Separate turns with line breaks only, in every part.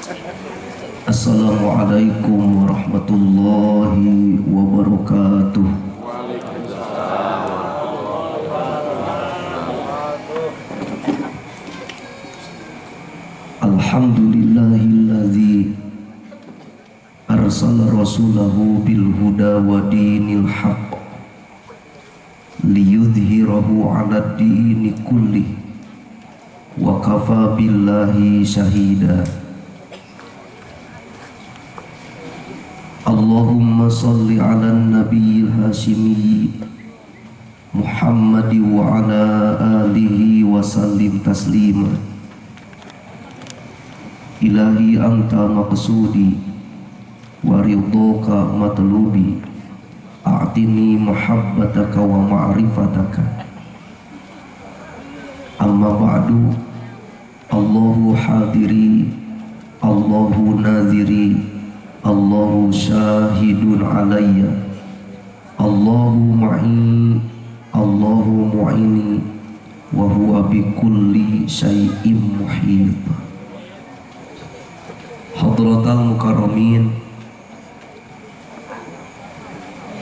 Assalamualaikum warahmatullahi wabarakatuh. Alhamdulillahilladzi arsala rasulahu bil huda wa dinil haqq liyudhhirahu 'ala dini kulli wa kafa billahi syahida. Allahumma salli 'alan nabiyil hashimi Muhammad wa 'ala alihi wa sallim taslima. Ilahi anta maqsudi wa ridhoka matlubi, a'tini mahabbataka wa ma'rifataka. Amma ba'du, Allahu hadiri, Allahu nadhiri, Allahu syahidun alayya, Allahu ma'i, Allahu mu'ini, wa huwa bikulli syai'in muhit. Hadratal mukarramin,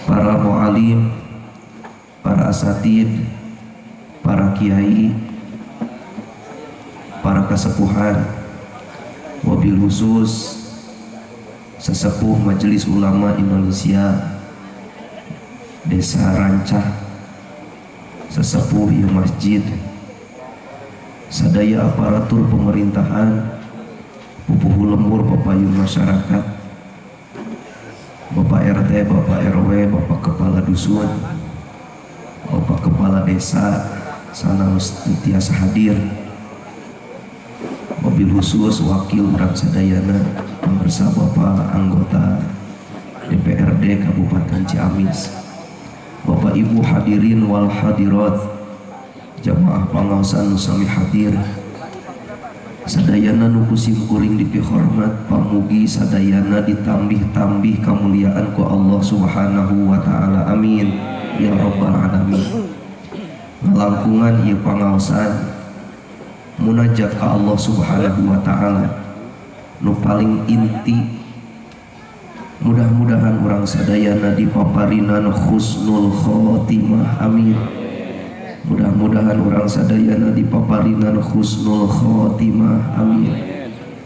para mu'alim, para asatid, para kiai, para kesepuhan, wabil khusus sesepuh Majelis Ulama Indonesia Desa Rancah, sesepuh ieu masjid, sadaya aparatur pemerintahan, pupuh lembur papayun masyarakat, Bapak RT, Bapak RW, Bapak Kepala Dusun, Bapak Kepala Desa, sanaos tiasa hadir, mobil khusus wakil urang sadayana, bersama Bapak anggota DPRD Kabupaten Ciamis, Bapak Ibu hadirin wal hadirat, jamaah pangaosan nusami hadir, sadayana nu kusim kuring dipihormat pamugi sadayana ditambih-tambih kamuliaan ku Allah Subhanahu wa taala. Amin ya rabbal alamin. Ngalangkungan ieu pangaosan munajat ka Allah Subhanahu wa taala nu paling inti. Mudah-mudahan urang sadayana dipaparinan husnul khotimah. Amin. Mudah-mudahan orang sadayana dipaparinan husnul khotimah. Amin.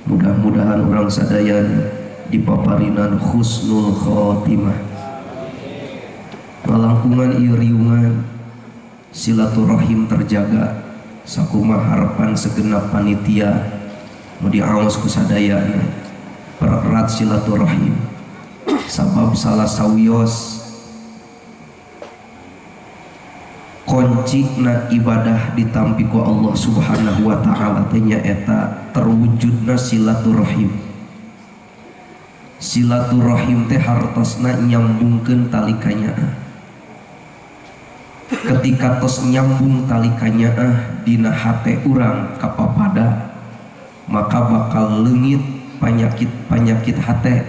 Mudah-mudahan orang sadayana dipaparinan husnul khotimah. Ngalangkungan ieu riungan silaturahim terjaga, sakumaha harapan segenap panitia nu diaos ku sadayana pererat silaturahim, sabab salah sawios kuncina ibadah ditampi ku Allah Subhanahu wa taala teh nyaeta terwujudna silaturahim. Silaturahim teh hartosna nyambungkeun tali kanyaah. Ketika tos nyambung tali kanyaah dina hate urang kapapada, maka bakal leungit panyakit hate,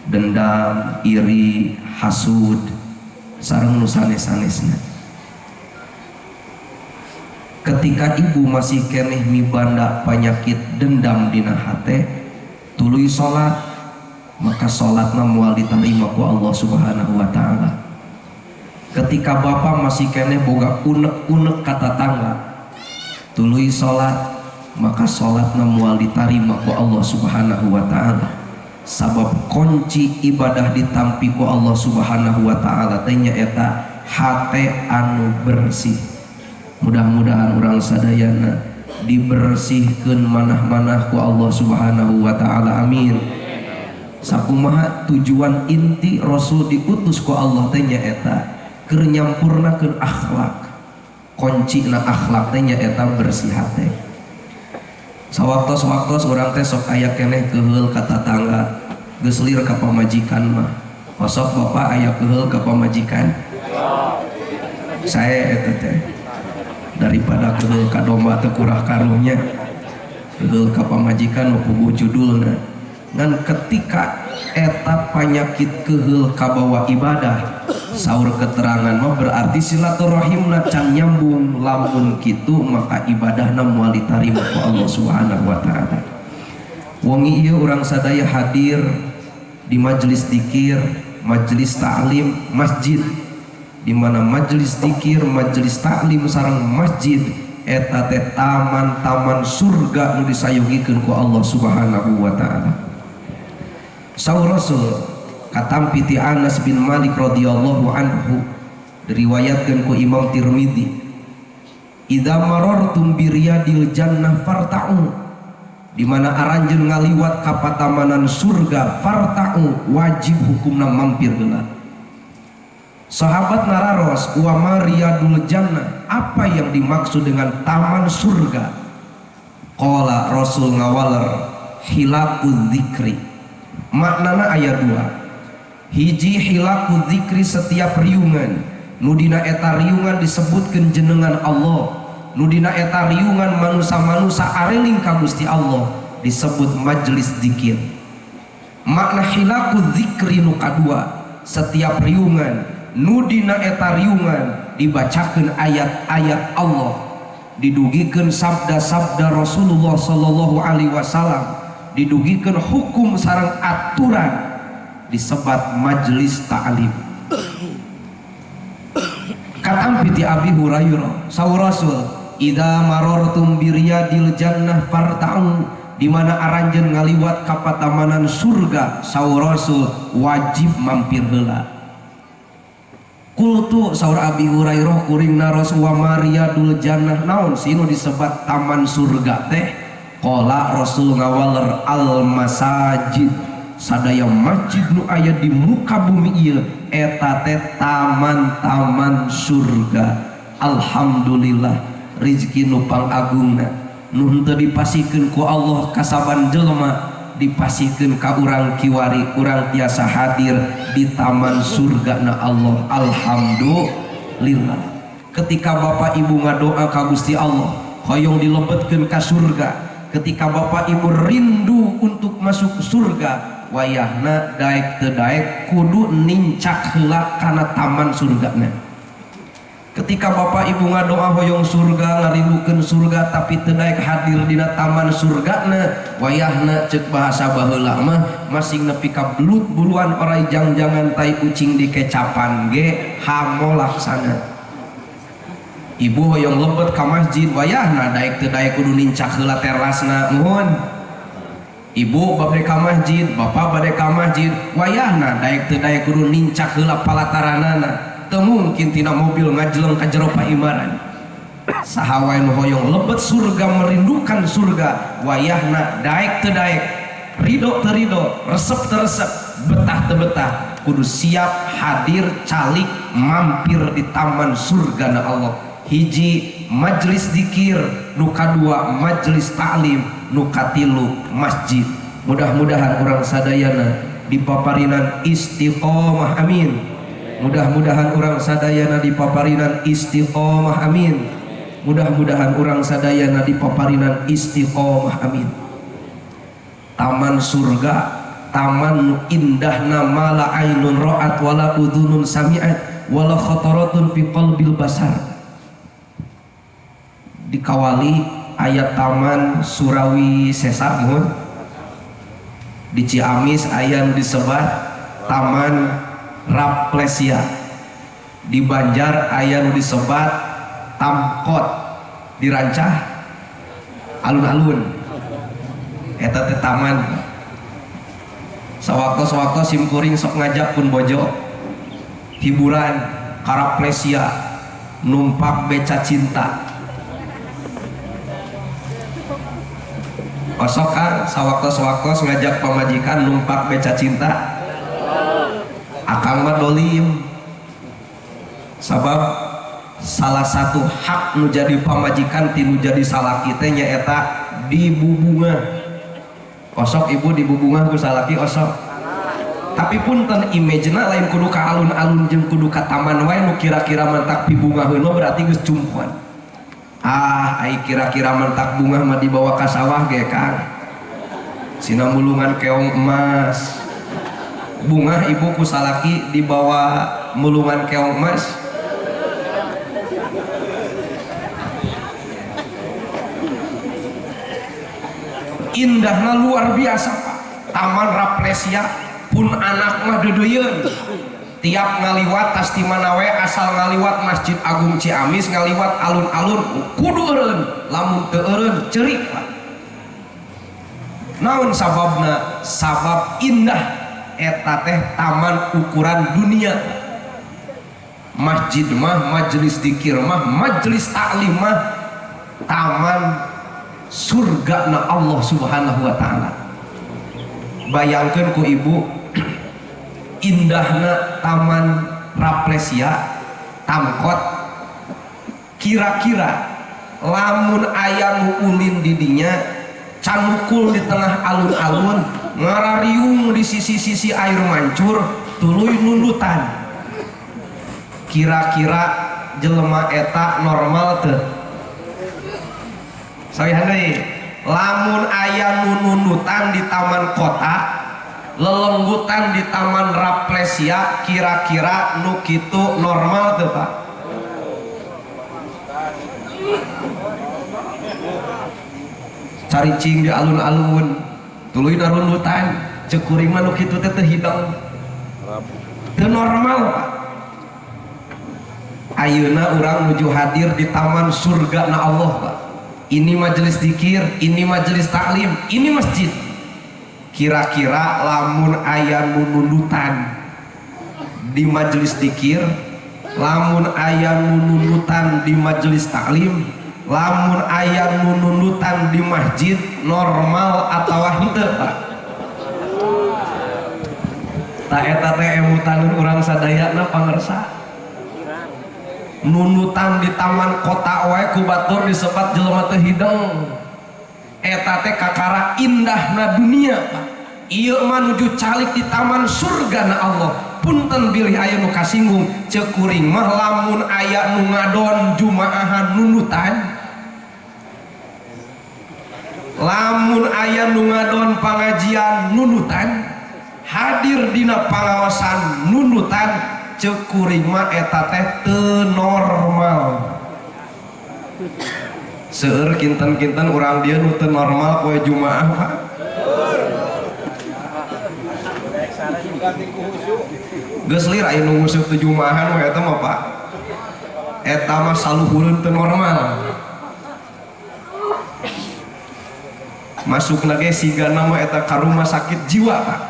dendam, iri, hasud, sareng nu sanes-sanesna. Ketika ibu masih keneh mibanda penyakit dendam dina hate, tuluy salat, maka salatna moal diterima ku Allah Subhanahu wa taala. Ketika bapak masih keneh boga unek-unek ka tatangga, tuluy salat, maka salatna moal diterima ku Allah Subhanahu wa taala. Sabab kunci ibadah ditampi ku Allah Subhanahu wa taala teh nyaeta hate anu bersih. Mudah-mudahan orang sadayana dibersihkeun manah-manah ku Allah Subhanahu wa taala. Amin. Sakumaha tujuan inti Rasul diutus ku Allah teh nyaeta keur nyampurnakeun akhlak. Kuncina akhlak teh nyaeta bersih hate. Sawaktos-waktos urang teh sok aya keneh keheul ka tatangga, geus lir ka pamajikan mah. Osok bapak aya keheul ka pamajikan. Saya eta teh daripada keheul ka domba teu kurah karuhnya, keheul ka pamajikan nu puguh judulna. Ngan ketika eta panyakit keheul ka bawa ibadah, saur keterangan mah berarti silaturahimna can nyambung. Lamun kitu maka ibadahna moal ditarima ku Allah Subhanahu wa taala. Wengi ieu urang sadaya hadir di majelis dzikir, majelis ta'lim, masjid, di mana majelis dzikir, majelis ta'lim sareng masjid eta teh taman-taman surga nu disayogikeun ku Allah Subhanahu wa taala. Saur Rasul katampi ti Anas bin Malik radhiyallahu anhu diriwayatkeun ku Imam Tirmidzi, idza marartum bi riyadil jannah farta'u, di mana aranjeun ngaliwat ka patamanan surga farta'u, wajib hukumna mampir geula. Sahabat nararos wa mariyadul jannah, apa yang dimaksud dengan taman surga? Qala Rasul ngawaler hilaquz dzikri, maknana aya dua. Hiji hilaquz dzikri, setiap riungan nu dina eta riungan disebutkeun jenengan Allah, nu dina eta riungan manusa-manusa areling ka Gusti Allah disebut majelis dzikir. Makna hilaquz dzikri nu kadua, setiap riungan nu dina eta riungan dibacakeun ayat-ayat Allah, didugikeun sabda-sabda Rasulullah sallallahu alaihi wasallam, didugikeun hukum sareng aturan, disebat majelis ta'lim. Katampi ti Abi Hurairah saur Rasul, idza marartum bi riyadil jannah farta'u, di mana aranjeun ngaliwat ka patamanan surga, saur Rasul wajib mampir heula. Kultu saur Abi Hurairah kuring naros wa mariyadul jannah, naon sih nu disebat taman surga teh? Qala Rasul ngawaler al masajid, sadaya masjid nu aya di muka bumi ieu eta teh taman-taman surga. Alhamdulillah rezeki nu pangagungna nu henteu dipasikeun ku Allah ka saban jelema, dipasikeun ka urang kiwari, urang tiasa hadir di taman surga na Allah. Alhamdulillah. Ketika bapak ibu ngadoa ka Gusti Allah hoyong dilebetkeun ka surga, ketika bapak ibu rindu untuk masuk surga, wayahna daek teu daek kudu nincak heula kana taman surgana. Ketika bapak ibu ngadoa hoyong surga, ngarindukeun surga, tapi teu daek hadir dina taman surgana, wayahna ceuk bahasa baheula mah masing nepi ka belut buluan orai jangjangan tai kucing di kecapan ge hamo laksana. Ibu hoyong lebet ka masjid, wayahna daek teu daek kudu nincak heula terasna, muhun. Ibu bade ka masjid, bapak bade ka masjid, wayahna daek teu daek kudu nincak heula palataranana. Teu mungkin tina mobil ngajleng ka jero paimaran. Saha wae nu hoyong lebet surga, merindukan surga, wayahna daek teu daek, ridho teu ridho, resep teu resep, betah teu betah, kudu siap hadir calik mampir di taman surga na Allah. Hiji majelis dzikir, nu kadua majelis ta'lim, nu katilu masjid. Mudah-mudahan urang sadayana dipaparinan istiqomah, amin. Mudah-mudahan urang sadayana dipaparinan istiqomah, amin. Mudah-mudahan urang sadayana dipaparinan istiqomah, amin. Taman surga, taman nu indahna mala ainun ra'at wala udhunun sami'at wala khataratun fi qalbil basar. Dikawali ayat taman Surawi Sesa, mohon. Di Ciamis aya nu disebat taman Raplesia, di Banjar aya nu disebat Tamkot, di Rancah alun-alun eta teh taman. Sawaktu-sawaktu simkuring sok ngajak pun bojo hiburan ka Raplesia, numpak beca cinta. Kosok kan sawaktu-sawaktu ngajak pamajikan numpak beca cinta, akang mah dolim. Sabab salah satu hak nu jadi pamajikan tinu jadi salaki teh nyaeta dibubungah. Osok ibu dibubungah ku salaki osok. Tapi punten imagena lain kudu ka alun-alun jeung kudu ka taman wae nu kira-kira mentak pibungaheun mah berarti geus cumpuan. Ai kira-kira mentak bunga mah dibawa ka sawah ge Kang. Sina mulungan keong emas. Bunga ibu ku salaki dibawa mulungan keong emas. indahna luar biasa Pak. Taman Rafflesia pun anak mah dedeyeun tiap ngaliwat tas di mana we asal ngaliwat Masjid Agung Ciamis ngaliwat alun-alun kudu eureun lamun teu eureun ceurik Pak. Naon sababna? Sabab indah eta teh taman ukuran dunia. Masjid mah, majelis dzikir mah, majelis taklim mah taman surga na Allah Subhanahu wa taala. Bayangkeun ku ibu indahna taman Rafflesia Tamkot, kira-kira lamun aya nu ulin di dinya canukul di tengah alun-alun ngarariung di sisi-sisi air mancur tuluy nundutan, kira-kira jelema eta normal teu? Saya deui lamun aya nundutan di taman kota, lelenggutan di taman Rafflesia, kira-kira nu kitu normal teu Pak? Caricing di alun-alun tuluy narundutan ceuk kuring mah nu kitu teh teu hidang teu normal Pak. Ayeuna urang nuju hadir di taman surga na Allah Pak. Ini majelis dzikir, ini majelis taklim, ini masjid. Kira-kira lamun aya nu nundutan di majelis dzikir, lamun aya nu nundutan di majelis taklim, lamun aya nu nundutan di masjid, normal atawa henteu Pak? Ta eta teh emutan urang sadayana pangersa. Nundutan di taman kota wae ku batur disebat jelema teu hideng. Eta teh kakara indahna dunia Pak. Ieu mah nuju calik di taman surga na Allah. Punten bilih aya nu kasinggung, ceuk kuring mah lamun aya nu ngadon jumaahan nundutan, lamun aya nu ngadon pangajian nundutan, hadir dina pangaosan nundutan, ceuk kuring mah eta teh teu normal. Seueur kinten-kinten urang dieu nu teu normal poe Jumaah Pak. Geus lir aya nu nguseup teu Jumaahan we eta mah Pak. Eta mah saluhureun teu normal. Masukna ge sigana mah eta ka rumah sakit jiwa Pak.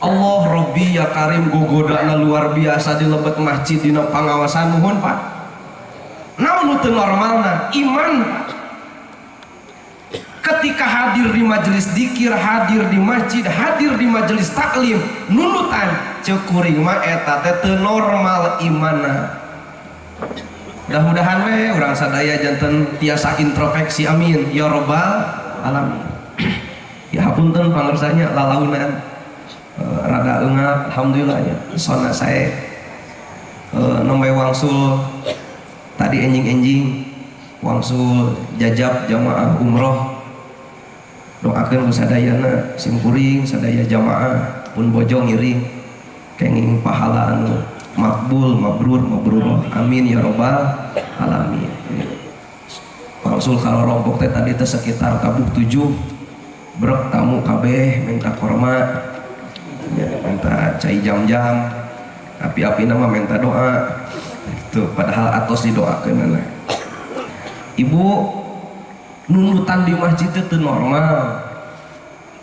Allah Robbi ya Karim gogodana luar biasa di lebet masjid dina pangawasan nuhun Pak. Naon nu teu normalna? Iman Pak. Ketika hadir di majelis dzikir, hadir di masjid, hadir di majelis taklim, nundutan ceuk kuring mah eta teh teu normal imanna. Mudah-mudahan we urang sadaya janten tiasa introspeksi amin ya rabbal alamin. Ya hapunten pangersanya lalaunan rada eungat alhamdulillah ya. Sona saya nembe wangsul tadi enjing-enjing wangsul jajab jamaah umroh. Doakeun ku sadayana simkuring sadaya jamaah pun bojo ngiring kenging pahala anu makbul mabrur mabrur amin ya rabbal alamin. Wangsul kalorompok teh tadi teh sekitar kabuh 7 brek tamu kabeh minta korma ya, minta cai jam-jam api-api nama minta doa itu padahal atos didoakeun nah. Ibu nunutan di masjid itu normal,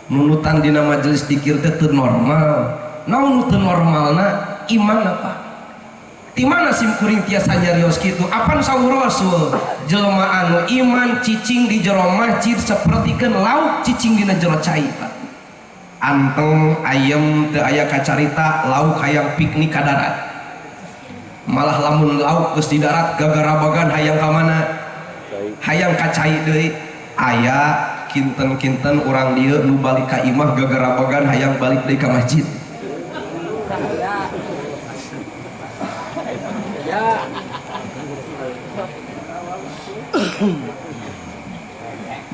nunutan di majelis dzikir itu normal. Namun itu normalna iman apa? Di mana sim kuring tiasa nyarios kitu? Apan sawur Rasul jelema anu iman cicing di jero masjid sapertikeun lauk cicing dina jero cai Pak. Anteng ayam teu aya kacarita lauk hayang piknik ka darat. Malah lamun lauk geus di darat gagarabagan hayang ka mana? Hayang kacai deui. Aya kinten-kinten urang dieu nu balik ka imah gagarabagan hayang balik deui ka masjid.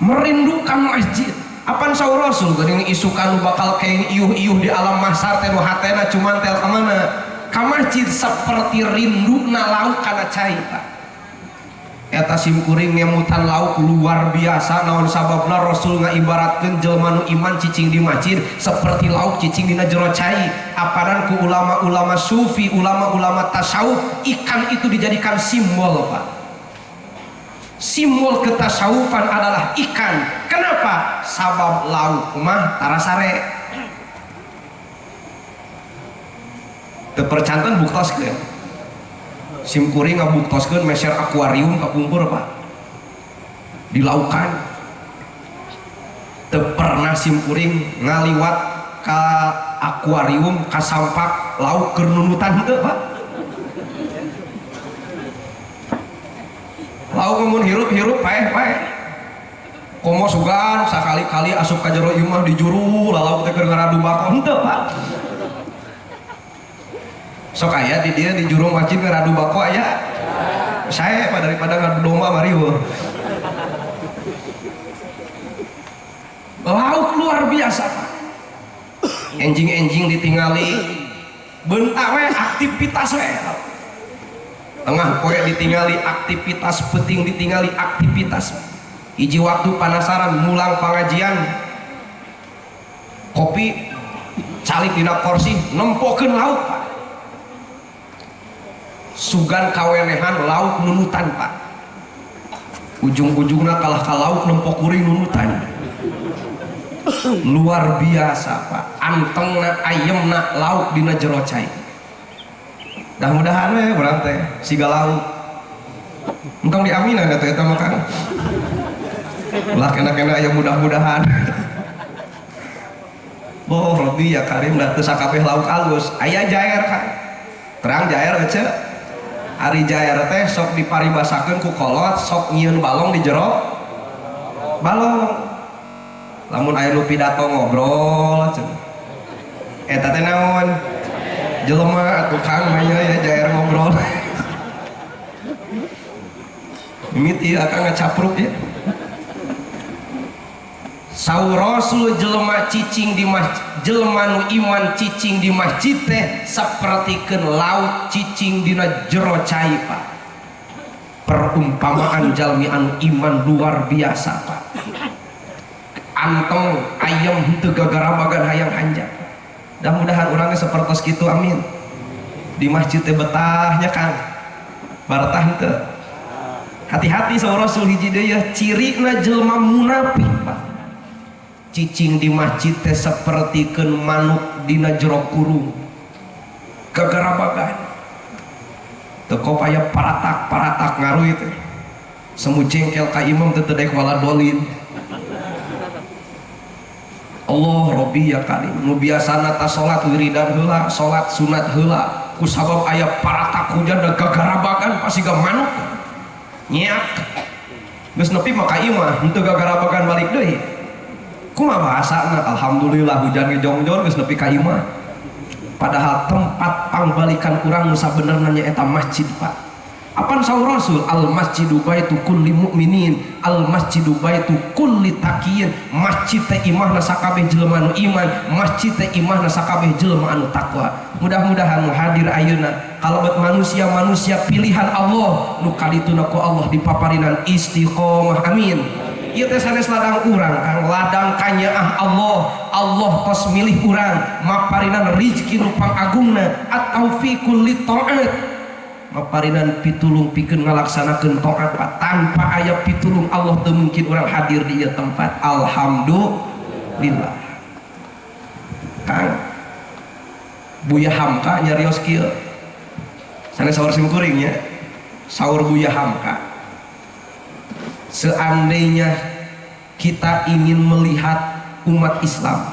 Merindukan masjid. Apan saur Rasul geuning isukan nu bakal kain iuh-iuh di alam mahsyar teh nu hatena cuman tel ka mana? Ka masjid saperti rinduna lauk kana cai Pak. eta simkuring ngemutan lauk luar biasa. Naon sababna Rasul ngaibaratkeun jelema nu iman cicing di masjid seperti lauk cicing dina jero cai. Apanan ku ulama-ulama sufi, ulama-ulama tasawuf, ikan itu dijadikan simbol, Pak. Simbol ketasawufan adalah ikan. Kenapa? Sabab lauk mah tarasare tepercantan buktoskeun simkuring ngabuktoskeun meser akuarium kapungkur, Pak, dilaukan. Teu pernah simkuring ngaliwat ka akuarium ka sampak lauk keur nunutan henteu, Pak. Lauk mun hirup-hirup paeh-paeh komo sugan sakali-kali asup ka jero ieu mah di juru lauk teh keur ngaradu bako henteu, Pak. Sok aya di dia di juru masjid ngaradu bako aya. Saya daripada ngadu domba mari weuh. Lauk luar biasa, Pak. Enjing-enjing ditingali bentak we aktivitas we. Tengah poe ditingali aktivitas, penting ditingali aktivitas. Hiji waktu panasaran mulang pengajian kopi calik dina kursi nempokeun lauk, Pak. Sugan kawenehan lauk nunutan, Pak. Ujung-ujungna kalah ka lauk nempok kuring nunutan. Luar biasa, Pak. Antengna ayemna lauk dina jero cai. Mudah-mudahan we urang teh siga lauk. Entong diaminan atuh eta mah Kang. Ulah kena-kena aya mudah-mudahan. Boh Robi ya Karim da teu sakabeh lauk alus. Aya jaer, Kang. Terang jaer ece. Ari jaer teh sok diparibasakeun ku kolot, sok nyieun balong di jero balong. Lamun aya nu pidato ngobrol cenah. Eta teh naon? Jelema tukang maya ya jaer ngobrol. Mimiti akan ngacapruk ya. Saur Rasul jelema cicing di masjid, jelema nu iman cicing di masjid teh sapertikeun lauk cicing dina jero cai, Pak. Perumpamaan jalmi anu iman luar biasa, Pak. Anteng ayam henteu gagarabagan hayang hanjak. Mudah-mudahan orangnya sepertos kitu, amin. Di masjid teh betahnya, Kang. Baratah henteu. Hati-hati saur Rasul hiji deui cirina jelema munafik, Pak. Cicing di masjid teh sapertikeun manuk dina jero kurung. Gagarabagan. Teu kopaya paratak ngaruy teh. Semu jengkel ka imam teu teu daek wala dolin. Allah Robbi ya Karim, nu biasana ta salat wiridan heula, salat sunat heula, ku sabab aya paratak hujan da gagarabagan pasiga manuk nyeak. Geus nepi mah ka imah henteu gagarabagan balik deui. Kumaha bahasana? Alhamdulillah hujan ngejongjon geus nepi ka imah. Padahal tempat pangbalikan urang nu sabenerna nyaeta masjid, Pak. Apan saur Rasul, al masjidu baitu kulli mukminin, al masjidu baitu kulli taqiyyin. Masjid teh imahna sakabeh jelema nu iman, masjid teh imahna sakabeh jelema anu takwa. Mudah-mudahan nu hadir ayeuna kalebet manusia-manusia pilihan Allah nu kalituna ku Allah dipaparinan istiqomah, amin. Ieu teh sanes ladang urang, Kang, ladang kanyaah Allah. Allah tos milih urang maparinan rezeki nu pangagungna at-taufiqul lit-taat. Maparinan pitulung pikeun ngalaksanakeun taat, Pak. Tanpa aya pitulung Allah teu mungkin urang hadir di ieu tempat. Alhamdulillah. Kang Buya Hamka nyarios kieu. Sanes saur simkuring nya. Saur Buya Hamka. Seandainya kita ingin melihat umat Islam,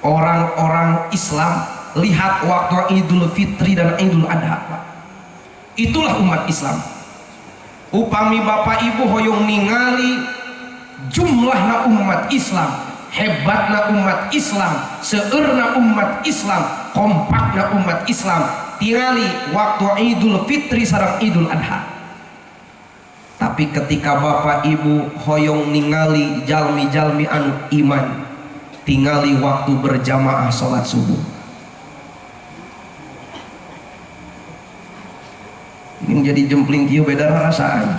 orang-orang Islam, lihat waktu Idul Fitri dan Idul Adha, Pak. Itulah umat Islam. Upami bapak ibu hoyong ningali jumlahna umat Islam, hebatna umat Islam, seueurna umat Islam, kompakna umat Islam, tingali waktu Idul Fitri sareng Idul Adha. Tapi ketika bapak ibu hoyong ningali jalmi-jalmi anu iman, tingali waktu berjamaah sholat subuh. Ini jadi jempling kieu beda rasaan.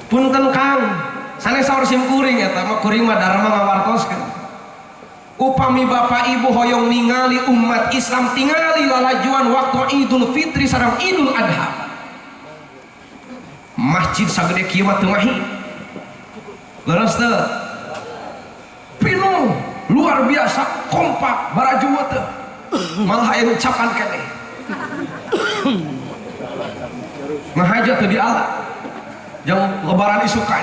Punten Kang, sanes saur sim kuring eta mah kuring mah Dharma ngawartoskeun. Upami bapak ibu hoyong ningali umat Islam tingali lalajuan waktu Idul Fitri sareng Idul Adha. Masjid sagede kieu mah teu mahi. Leres teu? Pinuh, luar biasa, kompak, barajuwa teu. Malah aya ucapan keneh. Ngahaja teu diala. Jang lebaran isukan.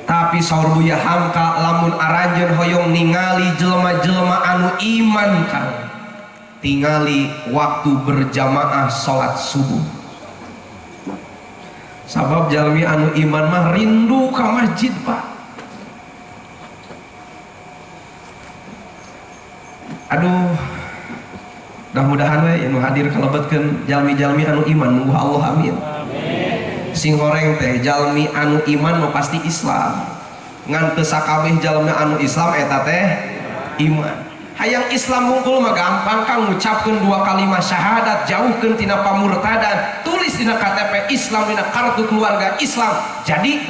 Tapi saur Buya Hamka lamun aranjeun hoyong ningali jelema-jelema anu iman kan. Tingali waktu berjamaah salat subuh. Sabab jalmi anu iman mah rindu ka masjid, Pak. Aduh, mudah-mudahan we anu hadir kalebetkeun jalmi-jalmi anu iman muga Allah amin. Sing horeng teh jalmi anu iman mah pasti Islam. Ngan teu sakabeh jalmi anu Islam eta teh iman. Hayang Islam hungkul mah gampang Kang ngucapkeun dua kalimat syahadat, jauhkeun tina pamurtadan, tulis dina KTP Islam, dina kartu keluarga Islam. Jadi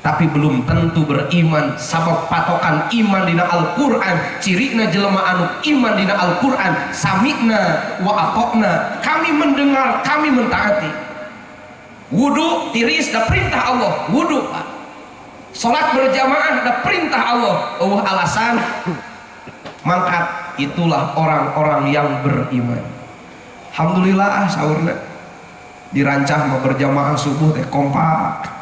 tapi belum tentu beriman. Sabab patokan iman dina Al-Qur'an, cirina jelema anu iman dina Al-Qur'an, sami'na wa ata'na, kami mendengar, kami mentaati. Wudu tiris da perintah Allah, wudu. Salat berjamaah da perintah Allah, alasan mangkat. Itulah orang-orang yang beriman. Alhamdulillah saurna dirancang mau berjamaah subuh teh kompak.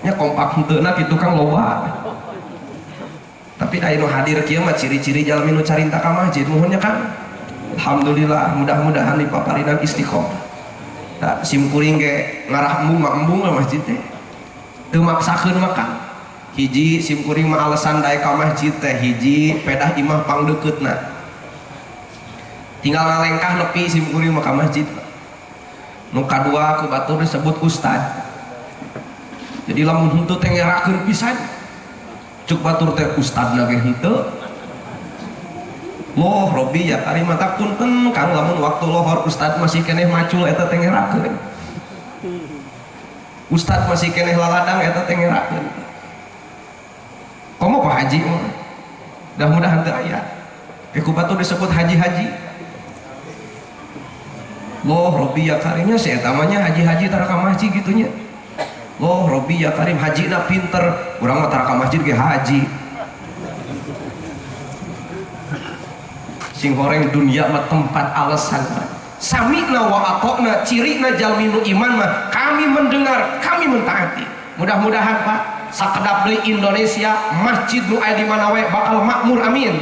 Ya kompak henteuna kitu Kang loba. Tapi da anu hadir kieu mah ciri-ciri jalmi nu carinta ka masjid muhunnya Kang. Alhamdulillah, mudah-mudahan dipaparinan istiqomah. Da sim kuring ge ngarah embung lah masjid teh. Teu maksakeun mah Kang. Hiji sim kuring mah alasan daek ka masjid teh, hiji pedah imah pangdeukeutna. Tinggal ngalengkah nepi sim kuring mah ka masjid. Nu kadua ku batur disebut ustad. Jadi lamun henteu teh ngerakeun pisan. Cuk batur teh ustadna ge henteu. Loh Robi ya kari mata punten Kang lamun waktu lohor ustad masih keneh macul eta teh ngerakeun. Ustad masih keneh laladang eta teh ngerakeun. Komo Pak Haji mah. Mudah-mudahan teu aya. Ku batur disebut haji-haji. Loh Robi ya karimnya si eta mah nya haji-haji tara ka masjid gitunya. Loh Robi ya Karim haji na pinter, urang mah tara ka masjid ge haji. Sing horeng dunia mah tempat alasan. Sami'na wa ata'na, cirina jalmi nu iman mah kami mendengar, kami mentaati. Mudah-mudahan Pak sakedap deui Indonesia masjid nu aya di mana we bakal makmur amin.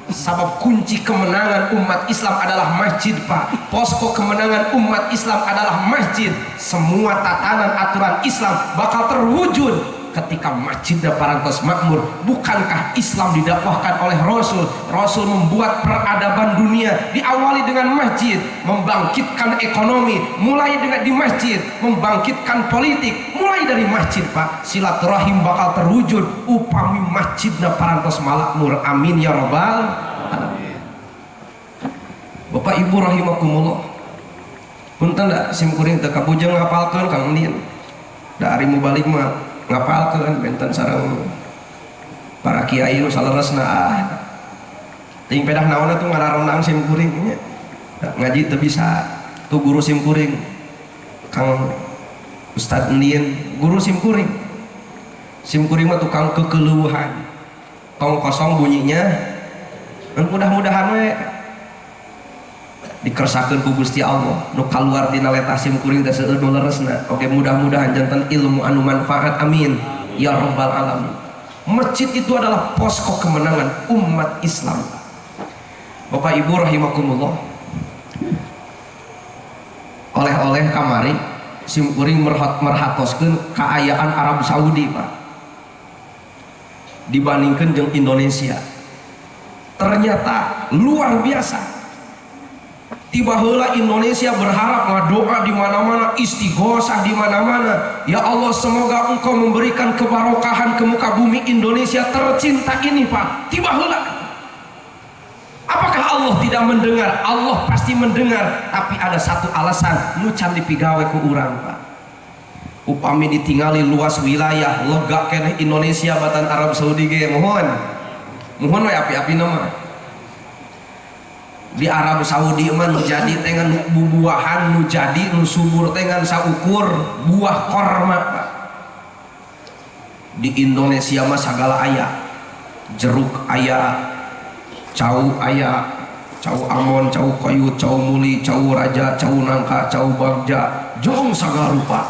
Sabab kunci kemenangan umat Islam adalah masjid Pak. Posko kemenangan umat Islam adalah masjid. Semua tatanan aturan Islam bakal terwujud ketika masjid parantos makmur. Bukankah Islam didakwahkan oleh Rasul? Rasul membuat peradaban dunia diawali dengan masjid, membangkitkan ekonomi mulai dengan di masjid, membangkitkan politik mulai dari masjid Pak. Silaturahim bakal terwujud upami masjidna parantos makmur. Amin ya rabbal alamin. Bapak Ibu rahimakumullah, punten da sim kuring teu kabujeng ngapalkeun Kang Ndin. Da ari mubalik mah ngapalkeun benten sareng para kiai nu saleresna ting pedah naonna tuh ngararonang sim kuring nya. Ngaji teu bisa tuh guru sim kuring Kang Ustad Ndin, guru sim kuring. Sim kuring mah tukang kekeleuhan. Tong kosong bunyinya. Mudah-mudahan we dikersakeun ku Gusti Allah nu kaluar dina leta sim kuring teh seueur nu leresna. Oke, mudah-mudahan janten ilmu anu manfaat amin ya rabbal alamin. Masjid itu adalah posko kemenangan umat Islam. Bapak Ibu rahimakumullah, oleh-oleh kamari sim kuring merhatoskeun kaayaan Arab Saudi Pak dibandingkan jeung Indonesia. Ternyata luar biasa. Tiba heula Indonesia berharap ngadoa di mana-mana, istighosah di mana-mana. Ya Allah, semoga Engkau memberikan kebarokahan ke muka bumi Indonesia tercinta ini, Pak. Tiba heula. Apakah Allah tidak mendengar? Allah pasti mendengar, tapi ada satu alasan, nu can dipigawe ku urang, Pak. Upami ditinggali luas wilayah, lega keneh Indonesia batan Arab Saudi ge mohon. Mohon we api-api nama. Di Arab Saudi mah nu jadi dengan bubuahan, nu jadi nu subur dengan saukur buah korma, Pak. Di Indonesia mah segala aya, jeruk aya, cau aya, cau amon, cau kayu, cau muli, cau raja, cau nangka, cau bagja, jong segala rupa.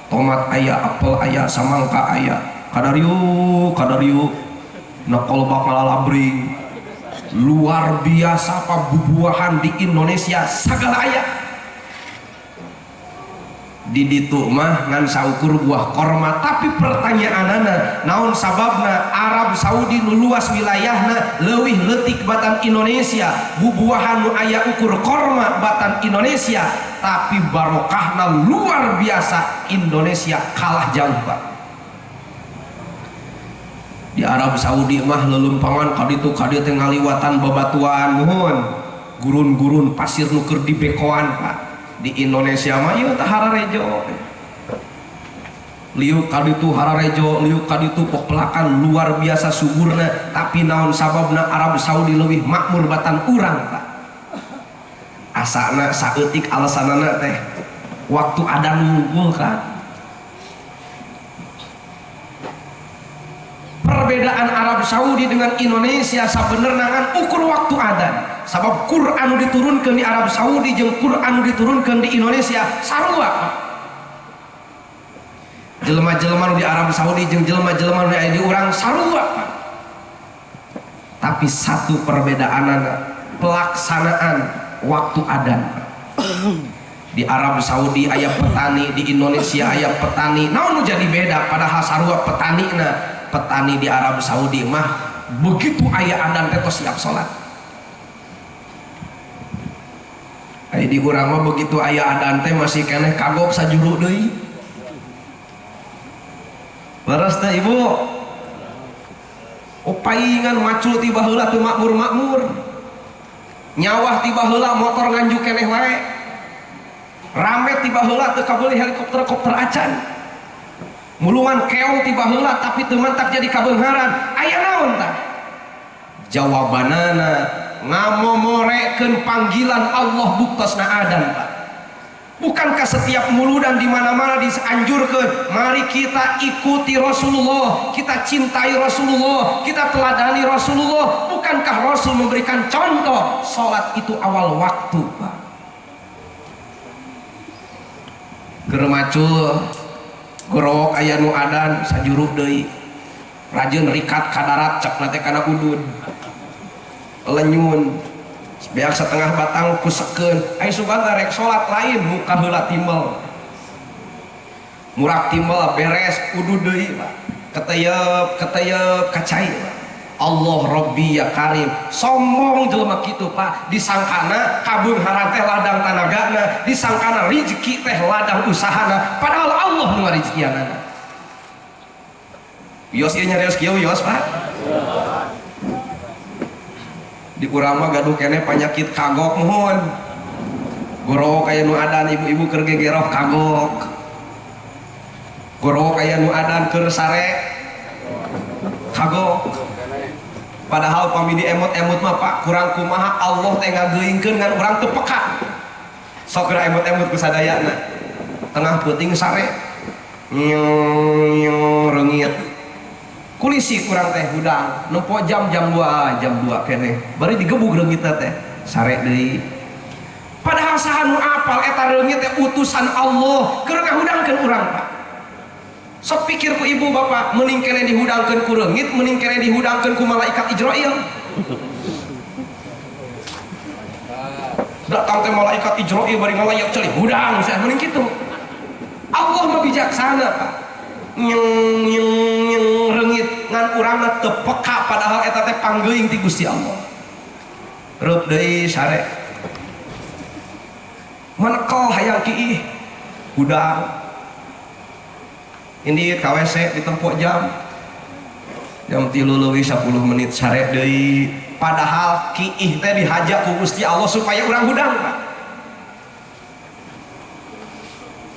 Tomat aya, apel aya, samangka aya, kadariu nakolbak malalabring. Luar biasa bubuahan di Indonesia segala aya. Di ditu mah ngan saukur buah korma, tapi pertanyaanana naon sababna Arab Saudi nu luas wilayahna leuwih leutik batan Indonesia, bubuahan nu aya ukur korma batan Indonesia, tapi barokahna luar biasa, Indonesia kalah jauh, Pak. Di Arab Saudi mah lelumpangan kaditu teh ngaliwatan babatuan mohon gurun-gurun pasir nuker di bekoan, Pak. Di Indonesia mah ieu tah hararejo liuk kaditu hararejo, liuk kaditu pepelakan luar biasa suburna, tapi naon sababna Arab Saudi leuwih makmur batan urang, Pak. Asana saeutik alasanana teh waktu adan ngumpul kan. Perbedaan Arab Saudi dengan Indonesia sabenerna kan ukur waktu adan. Sabab Quran diturunkan di Arab Saudi jeung Quran diturunkan di Indonesia sarua. Jelema-jelema di Arab Saudi jeung jelema-jelema di urang sarua, Pak. Tapi satu perbedaanana pelaksanaan waktu adan. Di Arab Saudi aya petani, di Indonesia aya petani. Naon nu jadi beda padahal sarua petanina. Petani di Arab Saudi mah begitu aya adan teh siap salat. Aya di urang mah begitu aya adan teh masih keneh kagok sajuru deui. Leres teh Ibu. Opaingan macul tiba heula teu makmur-makmur. Nyawah tiba heula motor nganjuk keneh wae. Rame tiba heula teu kabeuli helikopter acan. Mulungan keong tiba heula tapi teu mantak jadi kabeungharan. Aya naon tah? Jawabanana ngamomorekeun panggilan Allah buktasna adan, Pak. Bukankah setiap muludan di mana-mana dianjurkan mari kita ikuti Rasulullah, kita cintai Rasulullah, kita teladani Rasulullah. Bukankah Rasul memberikan contoh salat itu awal waktu, Pak? Germacul gorok aya nu adan sajuruk deui rajin rikat ka darat cak nate kana udud lenyun beak setengah batang kusekeun ai sugan rek salat lain muka heula timbel murak timbel beres udud deui, Pak. Keteyeup kacai, Pak. Allah Rabbi ya Karim, sombong jelema kitu, Pak. Disangkana kabeungharan teh ladang tanagana, disangkana rezeki teh ladang usahana, padahal Allah nu ngarejekianana. Yos ieu nyarios kieu yos, Pak. Di urang mah gaduh keneh panyakit kagok mohon. Gorok aya nu adan ibu-ibu keur gegeroh kagok. Gorok aya nu adan keur sare kagok. Padahal pami di emot-emot mah, Pak, kurang kumaha Allah teh ngageuingkeun ngan urang teu peka. Sok geura emot-emot ku sadayana. Tengah peuting sare. Nyong reungit. Kulisi kurang teh hudang. Nempo jam 2 keneh. Bari digebug reungit teh. Sare deui. Padahal saha nu apal eta reungit teh utusan Allah keur ngahudangkeun urang, Pak. Sok pikir ku ibu bapak, mending kene dihudangkeun ku reungit, mending kene dihudangkeun ku malaikat Ijrail. Datang teh malaikat Ijrail bari ngalayak ceulih hudang, saya mending kitu. Allah mah bijaksana, Pak. Nyeng reungit ngan urangna teu peka padahal eta teh panggeuing ti Gusti Allah. Reup deui sare.
menekel hayang kiih gudang ini KWC ditempuh jam 3 leuwih 10 menit sare deui padahal kiih teh dihajak ku Gusti Allah supaya urang hudang Pak.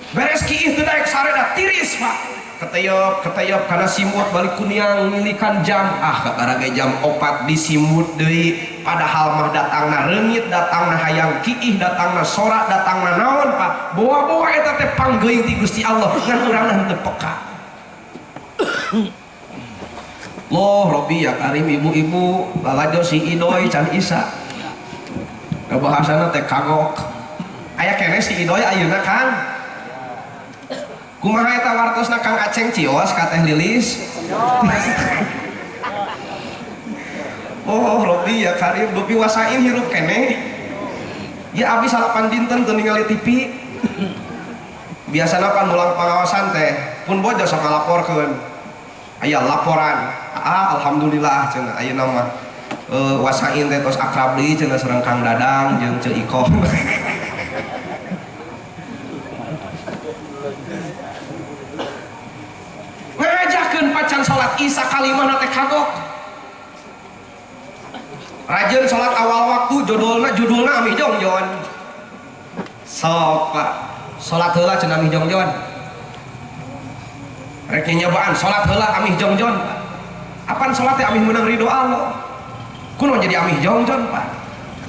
Beres kiih teh daek sare da tiris Pak keteyop karena simut balik kuniang milikan jam kabaraga jam 4 disimut deui padahal mah datangna reungit datangna hayang kiih datangna sorak datangna naon Pak boa-boa eta teh panggeuing ti Gusti Allah ngan urang teu peka. Loh Robi ya Karim ibu-ibu lalajo si Idoy can Isa bahasana teh kagok aya keneh si Idoy ayeuna Kang kumaha eta wartosna Kang Aceng cios ka Teh Lilis. Oh Robi ya Karim dupi wasain hirup keneh ya abis salapan dinten teu ningali TV biasana pan mulang pengawasan teh pun bojo sok ngalaporkeun aya laporan alhamdulillah cenah ayeuna mah wasain teh tos akrab deui cenah sareng Kang Dadang jeung Ceu Iko. Ngajakeun pacan salat Isya kalimahna teh kagok. Rajin salat awal waktu judulna Ami Jongjon. Sok Pak, salat heula cenah Ami Jongjon. Rek nyobaan salat heula Ami Jongjon Pak. Apaan salat teh Ami meunang ridho Allah. Kunaon jadi Ami Jongjon Pak?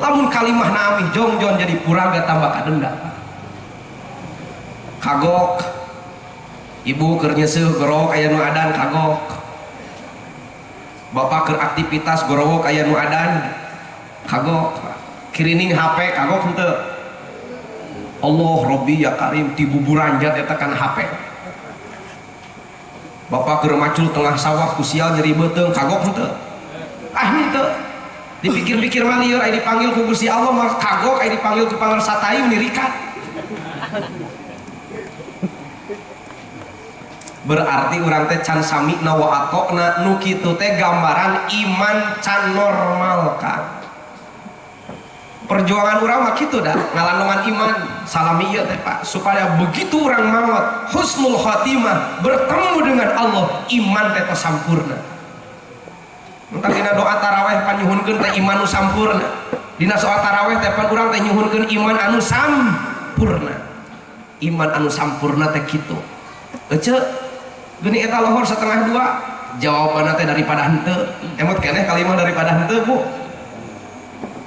Lamun kalimahna Ami Jongjon jadi puraga tambah kadenda Pak. Kagok. Ibu keur nyeuseuk gorowok aya nu adan kagok. Bapak keur aktivitas gorowok aya nu adan kagok. Kirining HP kagok henteu. Allah Robbi ya Karim ti buburanjat eta kana HP. Bapak keur macul tengah sawah ku sial nyeri beuteung kagok henteu. Henteu. Dipikir-pikir mah lieur aya dipanggil ku Gusti Allah mah kagok aya dipanggil ku pangarsa tayung nirikat. Berarti urang teh can samina wa atokna nu kitu teh gambaran iman can normal kan. Perjuangan urang mah kitu dah ngalandungan iman salami ieu teh Pak supaya begitu urang maot husnul khatimah bertemu dengan Allah iman teh sampurna. Entah dina doa tarawih pan nyuhunkeun teh iman nu sampurna. Dina soal tarawih teh pan urang teh nyuhunkeun iman anu sampurna. Iman anu sampurna teh kitu. Ece geni eta lohor setengah dua jawabanna teh daripada henteu emot keneh kalimah daripada henteu Bu.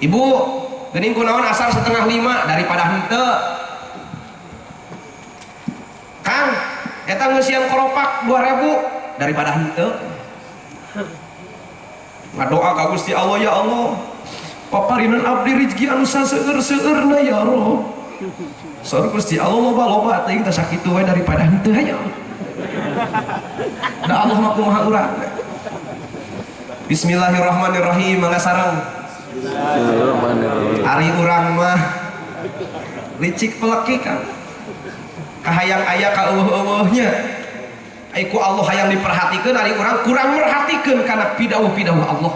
Ibu geuning kunaon asar setengah 5 daripada henteu. Kang eta ngeusian koropak 2000 daripada henteu. Ngadoa ka Gusti Allah ya Allah paparinan abdi rezeki anu saseueur-seueurna ya Rob. Saur Gusti Allah loba-loba teuing teh sakitu wae daripada henteu aya. Da Allah mah kumaha urang. Bismillahirrahmanirrahim mangga sareng. Ari urang mah licik peleki kan. Kahayang aya ka eueuh-eueuhnya. Ai ku Allah hayang diperhatikeun ari urang kurang merhatikeun kana pidawuh-pidawuh Allah.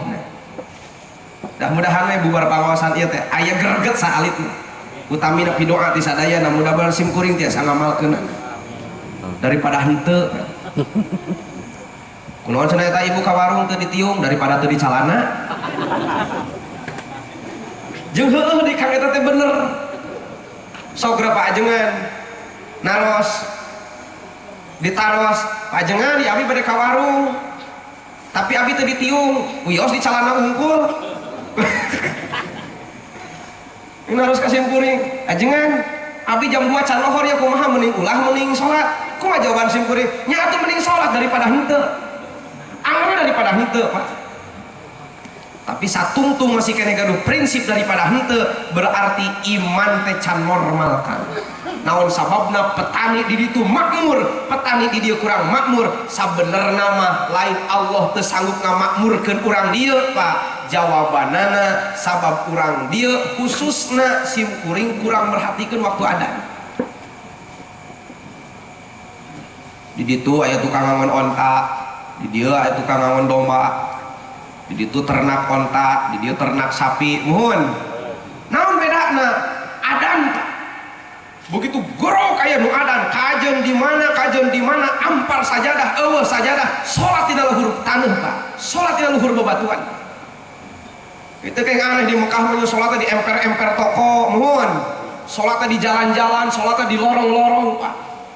Mudah-mudahan we bubar pangawasan ieu teh aya greget saalitna. Utamina pidoa ti sadayana mudah-mudahan sim kuring tiasa ngamalkeun. Daripada henteu kunaon cenah eta ibu ka warung teu ditiung daripada teu dicalana jeung heueuh di kang eta teh bener sok grapa ajengan naros ditaros ajengan di abi bade ka warung tapi abi teu ditiung uyos di calana unggul naros ka sim kuring ajengan abi jam 2 can lohor ya kumaha mending ulah mending salat kumaha jawaban sim kuring nya atuh mending salat daripada henteu anggar daripada henteu Pak. Tapi satungtung masih kena gaduh prinsip daripada henteu berarti iman teh can normal kan. Naon sababna petani di ditu makmur petani di dieu kurang makmur sabenerna mah lain Allah teu sanggup ngamakmurkeun urang dieu Pak. Jawabanana sabab urang dieu khususna sim kuring kurang merhatikeun waktu adan. Di ditu aya tukang ngangon onta, di dieu aya tukang ngangon domba, di ditu ternak onta, di dieu ternak sapi. Muhun naon bedana adan Pak begitu gorok aya nu adan kajen di mana ampar sajadah eueuh sajadah salat tina luhur taneuh Pak, salat tina luhur bebatuan. Itu kayak aneh di Mekah mah salatnya di emper-emper toko mohon, salatnya di jalan-jalan, salatnya di lorong-lorong Pak.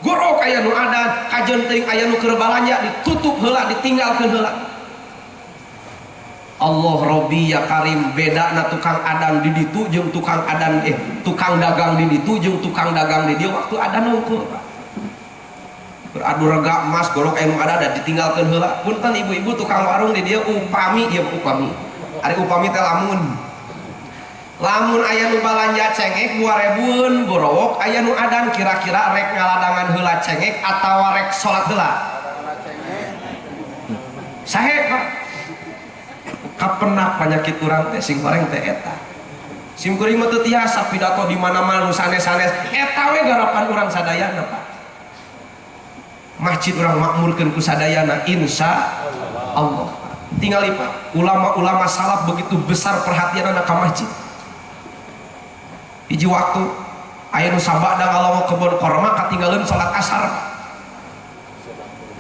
Gorok aya nu adan kajen teuing aya nu keur balanja ditutup heula ditinggalkeun heula. Allah Robbi ya Karim, beda na tukang adan di ditu jeung tukang adan tukang dagang di ditu jeung tukang dagang di dia waktu adan unggul beradu rega emas gorok anu ada ditinggalkeun heula. Punten ibu-ibu tukang warung di dia upami ari upami teh lamun aya nu balanja cengek 2000 gorok aya nu adan kira-kira rek ngaladangan heula cengek atawa rek salat heula sahe Pak. Kapenak penyakit urang teh sing goreng teh eta. Sim kuring mah teu tiasa pidato di mana-mana nu sanes-sanes. Eta we garapan urang sadayana, Pak. Masjid urang makmurkeun ku sadayana insya Allah. Tingali Pak, ulama-ulama salaf begitu besar perhatianna ka masjid. Hiji waktu aya nu sabada ngalawo kebon korma katinggalin salat asar.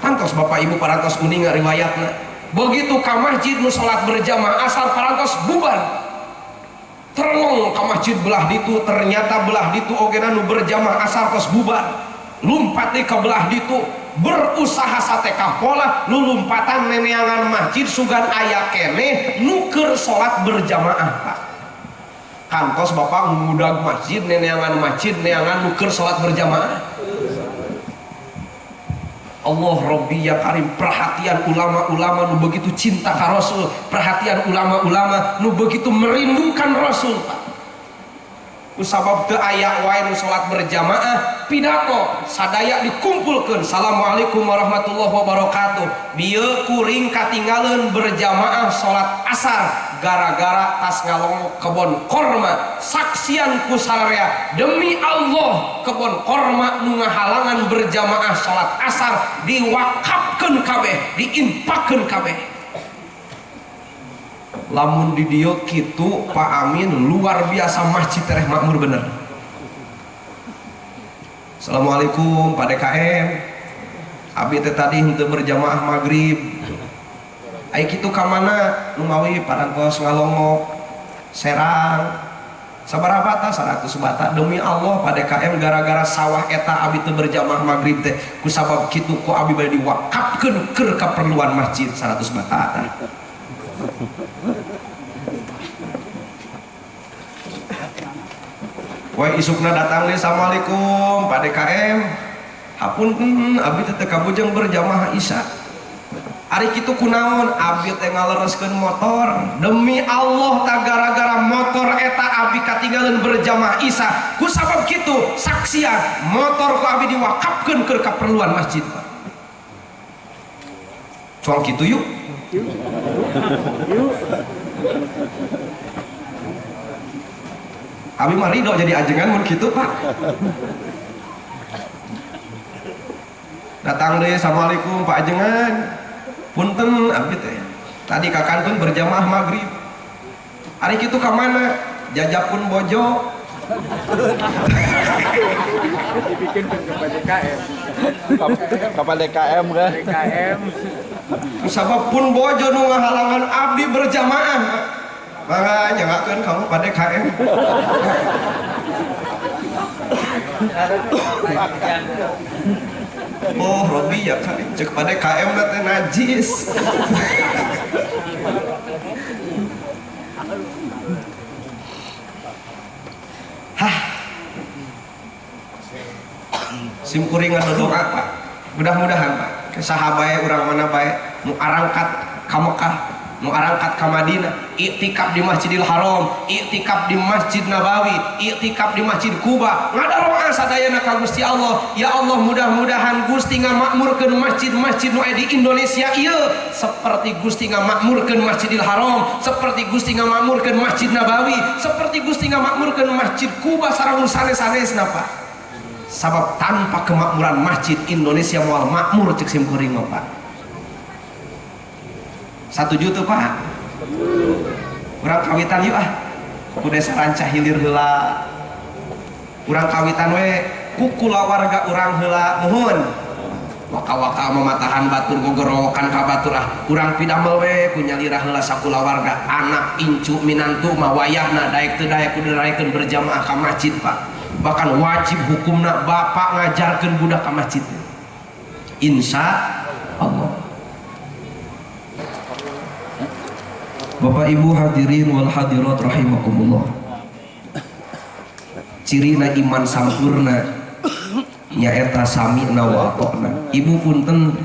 Kantos Bapak Ibu parantos uning riwayatna. Begitu ka masjid nu salat berjamaah asar parantos bubar terlong ka masjid belah ditu ternyata belah ditu ogena nu berjamaah asar tos bubar lumpat di ka belah ditu berusaha sate kapola lu lumpatan neneangan masjid sugan aya keneh nu keur salat berjamaah Pak. Kantos Bapak ngudag masjid neneangan masjid neangan nu keur salat berjamaah. Allah Robbi ya Karim, perhatian ulama-ulama nu begitu cinta ka Rasul, perhatian ulama-ulama nu begitu merindukan Rasul Pak. Kusabab teu aya wae nu salat berjamaah pidato sadaya dikumpulkeun assalamualaikum warahmatullahi wabarakatuh bieu kuring katinggalin berjamaah salat asar gara-gara tas ngalong kebon korma saksian ku sararea demi Allah kebon korma nu ngahalangan berjamaah salat asar diwakafkeun kabeh diinfakkeun kabeh. Lamun di dieu kitu Pak Amin luar biasa masjid tereh makmur bener. Assalamualaikum Pak DKM abi teh tadi henteu berjamaah maghrib ai kitu ka mana nu mawi parantos ngalongok Serang sabaraha bata 100 bata demi Allah Pak DKM gara-gara sawah eta abi teu berjamaah maghrib teh kusabab kitu ku abi bade diwakafkeun keur keperluan masjid 100 bata tah. Wah isukna datang deh assalamualaikum Pak DKM hapunten abi teh kabujeng berjamaah isya ari kitu kunaon abi teh ngalereskeun motor demi Allah tak gara-gara motor eta abi katinggalin berjamaah isya kusabab kitu saksian motor ku abi diwakafkeun keur keperluan masjid Pak. Soal kitu yuk abi mah ridho jadi ajengan mun kitu Pak. Datang deh assalamualaikum Pak ajengan punten abi teh tadi kakantun berjamaah maghrib hari kitu ka mana jajapun bojo
dibikin ke DKM
kapan DKM kan
DKM
sabab pun bojo nu ngahalangan abdi berjamaah maka nyanggakeun kamu pada KM. Oh Robbi ya kali cek pada KM teh najis. Hah sim kuring doa Pak mudah-mudahan Pak saha bae urang mana bae nu arangkat ka Mekah nu arangkat ka Madinah iktikaf di Masjidil Haram iktikaf di Masjid Nabawi iktikaf di Masjid Kuba ngadaroa sadayana ka Gusti Allah ya Allah mudah-mudahan Gusti ngamakmurkeun masjid-masjid nu aya di Indonesia ieu seperti Gusti ngamakmurkeun Masjidil Haram seperti Gusti ngamakmurkeun Masjid Nabawi seperti Gusti ngamakmurkeun Masjid Kuba sareng sanes-sanesna Pak. Sabab tanpa kemakmuran masjid Indonesia moal makmur cek sim kuring Pak. 1 juta Pak. Urang kawitan yuk ku desa Rancah Hilir heula. Urang kawitan we ku kulawarga urang heula muhun waka-waka mematahan batur gogorokan ka batur urang pidamel we ku nyalirah heula sakulawarga anak incu minantu mah wayahna daek teu daek kudu diraekeun berjamaah ka masjid Pak, bahkan wajib hukumna bapak ngajarkeun budak ka masjid insya Allah.
Bapak Ibu hadirin wal hadirat rahimakumullah, cirina iman sampurna nyaeta sami'na wa ata'na. Ibu punten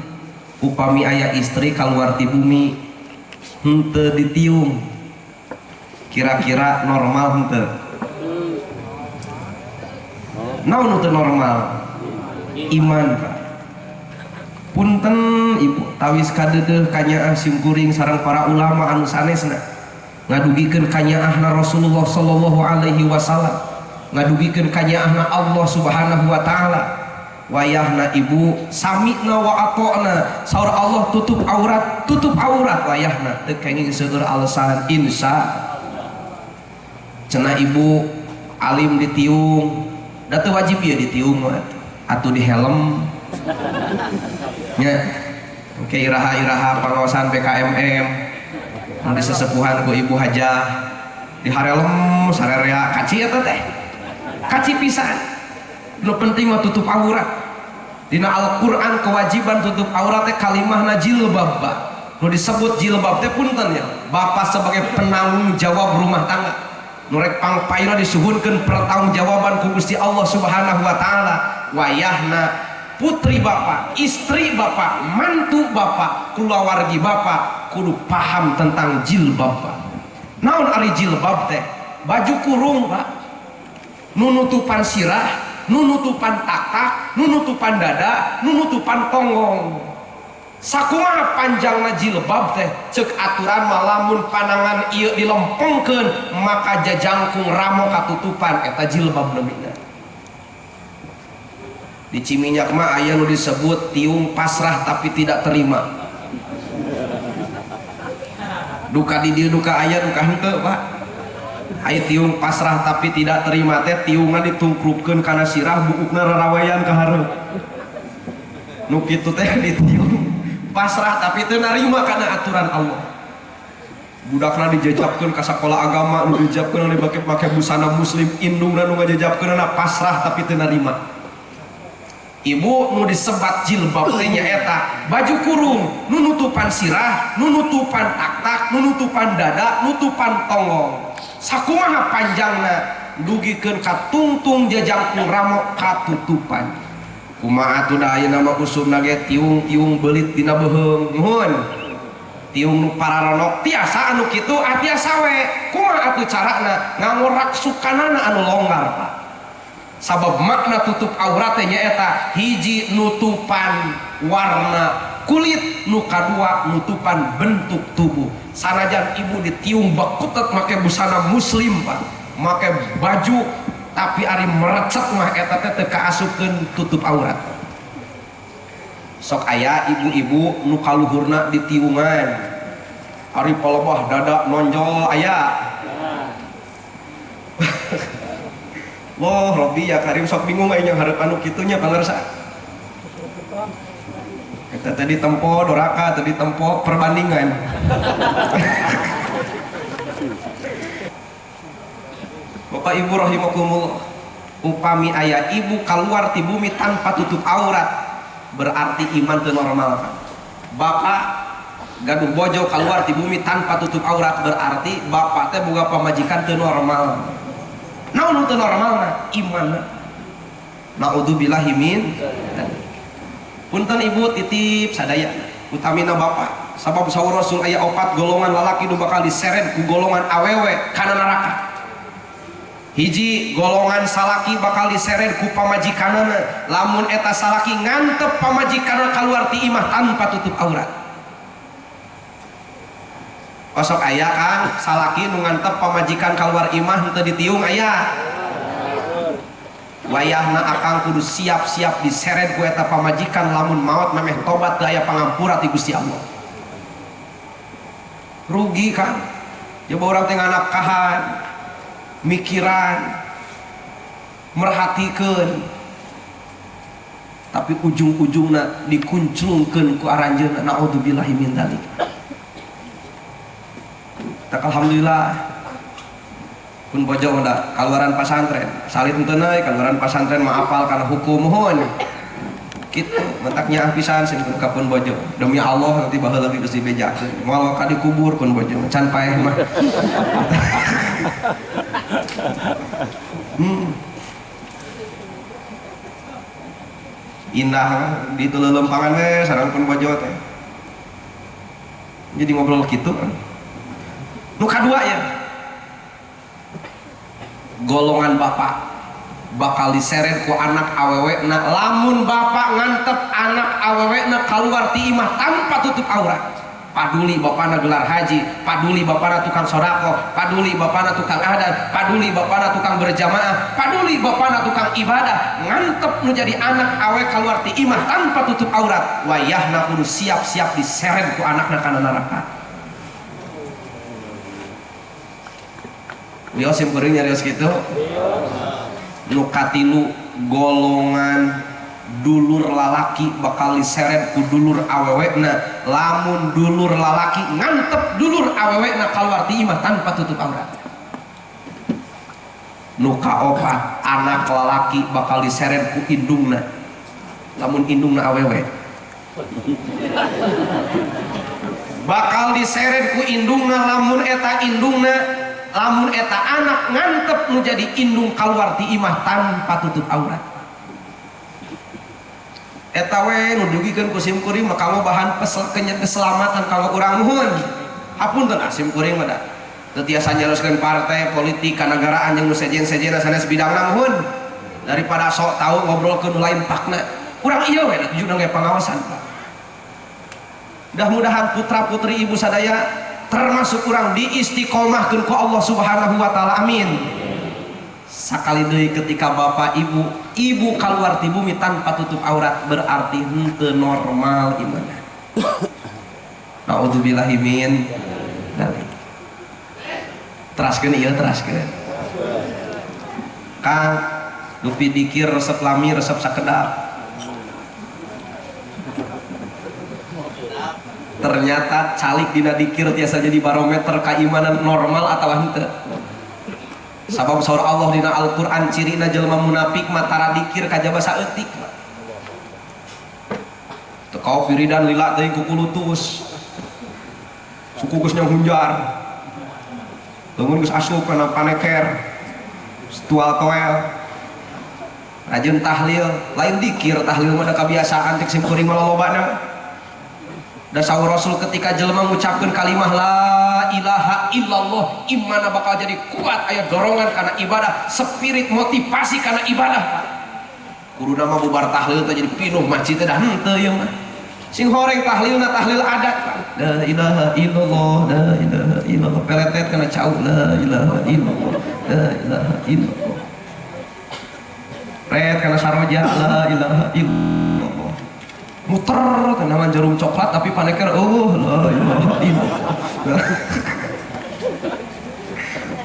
upami aya istri kaluar ti bumi henteu ditiung kira-kira normal henteu? Naon teu normal? Iman Pak. Punten Ibu tawis kadeudeuh kanyaah simkuring sareng para ulama anu sanesna ngadugikeun kanyaahna Rasulullah sallallahu alaihi wasallam, ngadugikeun kanyaahna Allah subhanahu wa ta'ala. Wayahna Ibu sami'na wa ata'na, saur Allah tutup aurat wayahna teu kenging seueur alasan insya. Cenah Ibu alim ditiung da teu wajib ieu ditiung atuh di helm nya oke iraha-iraha pengawasan PKMM di sesepuhan ku Ibu Hajah di harelem sarerea kaci eta teh kaci pisan nu penting mah tutup aurat dina Al-Qur'an kewajiban tutup aurat teh kalimahna jilbab Pak. Nu disebut jilbab teh punten ya bapak sebagai penanggung jawab rumah tangga nu rek pangpaina disuhunkeun pertanggungjawaban ku Gusti Allah Subhanahu wa taala. Wayahna putri bapak, istri bapak, mantu bapak, kulawargi bapak kudu paham tentang jilbab Pak. Naon ari jilbab teh? Baju kurung Pak, nu nutupan sirah, nu nutupan taktak, nu nutupan dada, nu nutupan tonggong. Sakumaha panjangna jilbab teh? Ceuk aturan malamun panangan ieu dilempengkeun maka jajangkung ramo katutupan eta jilbab leumina. Di Ciminyak mah aya nu disebut tiung pasrah tapi tidak terima. Duka di dieu duka aya duka henteu Pak. Aya tiung pasrah tapi tidak terima teh tiungan ditungkrupkeun kana sirah buukna rarawayan ka hareup. Nu kitu teh ditiung pasrah tapi teu narima kana aturan Allah. Budakna dijajabkeun ka sakola agama, nu dijajabkeun anu make busana muslim, indungna nu ngajajabkeunna pasrah tapi teu narima. Ibu nu disebat jilbab teh nyaeta baju kurung nu nutupan sirah, nu nutupan taktak, nu nutupan dada, nutupan tonggong. Sakumaha panjangna dugikeun ka tungtung jajangkung ramo katutupan. Kumaha atuh da ayeuna mah usumna ge tiung-tiung beulit dina beuheung. Nuhun. Tiung nu pararonok tiasa anu kitu atiasa we. Kumaha atuh carana nganggo raksukanana anu longgar Pak. Sabab makna tutup aurat teh nyaeta hiji nutupan warna kulit, nu kadua nutupan bentuk tubuh. Sanajan ibu ditiung bakutet make busana muslim Pak, make baju tapi ari merecet mah eta teh teu kaasupkeun tutup aurat. Sok aya ibu-ibu nu kaluhurna ditiungan ari palebah dada nonjol aya. Loh Robi ya Karim sok bingung aja yang harap anu kitunya pangersa. Kita tadi tempo doraka, tadi tempo perbandingan. Bapak Ibu rahimakumullah, upami aya ibu keluar ti bumi tanpa tutup aurat berarti iman teu normal. Bapak gaduh bojo keluar ti bumi tanpa tutup aurat berarti bapak teh boga pamajikan teu normal. Naon teu normalna imanna. Naudzubillahi min. Punten ibu titip sadaya utamina bapak sabab saur Rasul aya 4 golongan lalaki nu bakal diseret ku golongan awewe kana neraka. Hiji golongan salaki bakal diseret ku pamajikanana lamun eta salaki ngantep pamajikanna kaluar ti imah tanpa tutup aurat. Kosok aya kan salaki nu ngantep pamajikan keluar imah henteu ditiung aya. Wayahna akang kudu siap-siap diseret ku eta pamajikan lamun maot memeh tobat teu aya pangampura ti Gusti Allah. Rugi kan. Coba urang teh nganapkahan, mikiran, merhatikeun
tapi ujung-ujungna dikunclungkeun ku aranjeunna. Naudzubillahi min dzalik. Tak alhamdulillah pun bojo da kaluaran pasantren salit henteu deui kaluaran pasantren mah apal kana hukum mohon kitu mentaknya pisan sing ka pun bojo demi Allah nanti baheula lagi geus dibejakeun moal ka dikubur pun bojo can paeh mah indah di teu lelempangan we sareng pun bojo teh jadi ngobrol kitu. Nu kadua ya golongan bapak bakal diseret ku anak awewe na lamun bapak ngantep anak awewe na keluar ti imah tanpa tutup aurat. Paduli bapana gelar haji, paduli bapana tukang sodako, paduli bapana tukang adat, paduli bapana tukang berjamaah, paduli bapana tukang ibadah, ngantep nu jadi anak awe keluar ti imah tanpa tutup aurat. Wayahna kudu siap-siap diseret ku anakna kana neraka. Dia simpuring nyarios gitu. Nu katilu golongan dulur lalaki bakal diseret ku dulur awewena. Lamun dulur lalaki ngantep dulur awewena keluar ti imah tanpa tutup aurat. Nu kaopat anak lalaki bakal diseret ku indungna. Lamun indungna awewe bakal diseret ku indungna. Lamun eta indungna, lamun eta anak ngantep nu jadi indung keluar ti imah tanpa tutup aurat. Eta we nu dugikeun ku simkuring mah kanggo bahan keselamatan kanggo urang nuhun. Hapunten simkuring mah da teu tiasa nyaroskeun partai politik kanagaraan jeung nu sejen-sejenna sanes bidangna nuhun. Daripada sok tahu ngobrolkeun nu lain pakna. Urang ieu we tujuna ge pangawasan. Mudah-mudahan putra-putri ibu sadaya termasuk orang diistiqomahkeun ku Allah Subhanahu wa taala. Amin. Sakali deui ketika bapak ibu keluar ti bumi tanpa tutup aurat berarti henteu normal imanna. Naudzubillahi min dzalik. Teraskeun ieu teraskeun. Kang dupi dikir resep lami resep sakedap. Ternyata calik dina dikir tiasa jadi barometer keimanan normal atau henteu. Sabab saur Allah dina Al-Qur'an cirina jelema munafik mah tara dikir kajaba saeutik. Teu kau wiridan lila teuing ku kulutus. Suku geus nyang hunjar. Lamun geus asup kana paneker. Tual toel. Rajin tahlil, lain dikir tahlil mah da kabiasaan cek simkuring mah lolobana. Dan sahur Rasul ketika jelema mengucapkan kalimah la ilaha illallah imana bakal jadi kuat aya dorongan karena ibadah, spirit motivasi karena ibadah. Kudu nama bubar tahlil teh jadi pinuh masjid teh dah henteu ieu mah. Sing horeng tahlilna tahlil adat. La ilaha illallah, la ilaha illallah peletet kana cau la ilaha illallah, la ilaha illallah. Ret kana saroja la ilaha illallah. Muter tanaman jarum coklat tapi paneker la ilaha illallah.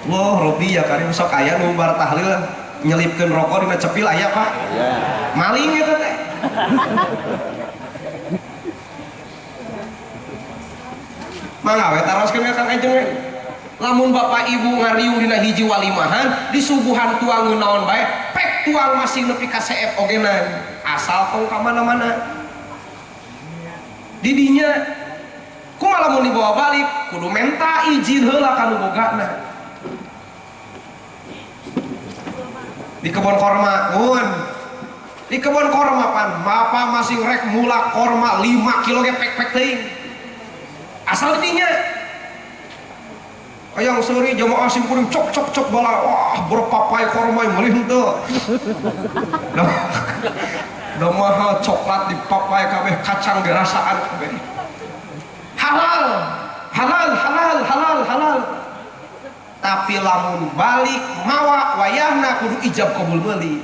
Wah Robi ya karim sok aya nu bar tahlil nyelipkeun rokok dina cepil aya Pak. Maling eta teh. Mangga we taroskeun ka Kang Ajeng we. Lamun bapak ibu ngariung dina hiji walimahan disuguhan tuangeun naon bae pek tuang masih nepi ka CF ogenan asal tong ka mana-mana. Didinya kumaha lamun dibawa balik kudu menta izin heula ka nu bogana. Di kebon korma mun di kebon korma pan bapak masih rek mulak korma 5 kilo ge pek-pek teuing asal didinya ayang seuri jamaah simkuring cok bala wah berpapai korma meulih henteu da mahal coklat di papai kabeh kacang gerasaan kabeh halal tapi lamun balik mawa wayahna kudu ijab kabul meuli.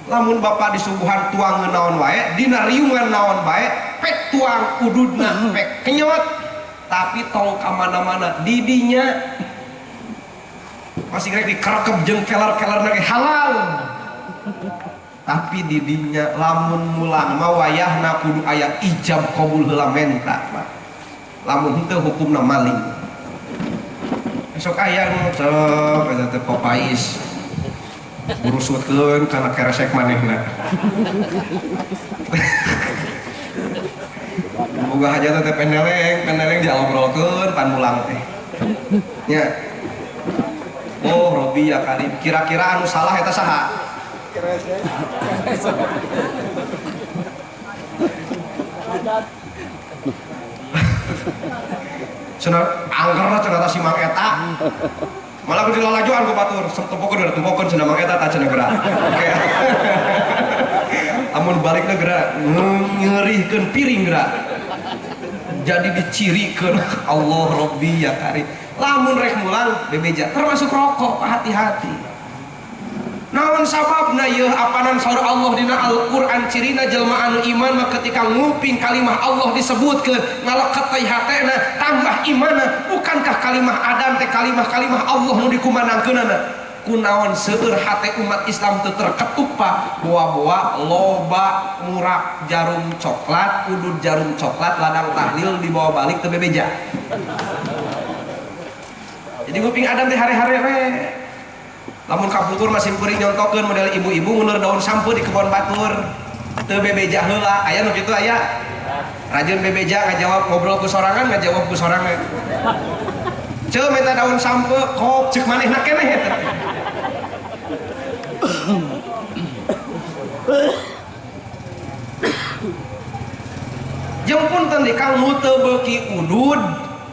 Lamun bapak disuguhan tuangeun naon wae dina riungan naon bae pek tuang ududna pek kenyot tapi tong ka mana-mana didinya masih rek dikerekep jeung kelar-kelarna ge halal. tapi didinya lamun mulang mah wayahna kudu aya ijab qabul heula menta Pak. Lamun henteu hukumna maling. Besok aya nu cek eta teh papais uruskeun kana keresek manehna. Boga hajat teh pendeleng dialobrolkeun pan mulang teh. Nya. Oh, Robi ya Karim. Kira-kira anu salah eta saha? Cenah angker cenah si Mang eta. Malah ku dilalajoan ku batur, tempokeun cenah Mang eta tah cenah geura. Amun balikna geura ngeurihkeun piring geura. Jadi dicirikeun Allah Robbi ya Karim. Lamun rek mulang bebeja termasuk rokok, hati-hati. Naon sababna yeuh apanan saur Allah dina Al-Qur'an cirina jelma anu iman mah ketika nguping kalimah Allah disebutkeun ngaleket teh hatena tambah imanna. Bukankah kalimah Adam teh kalimah-kalimah Allah nu dikumandangkeunana? Kunaon seueur hate umat Islam teu terketuk Pak. Boa-boa loba murak jarum coklat, udud jarum coklat ladang tahlil dibawa balik teu bebeja. Jadi nguping Adam teh hari-hari we. Lamun kapungkur masih kuring nyontokeun model ibu-ibu nguleur daun sampo di kebon batur. Teu bebeja heula, aya nu kitu aya. Rajin bebeja ngajawab ngobrol ku sorangan, ngajawab ku sorangan. Ceu minta daun sampo, kok ceuk manehna keneh eta. Jeung punten di kang nu teu beuki udud,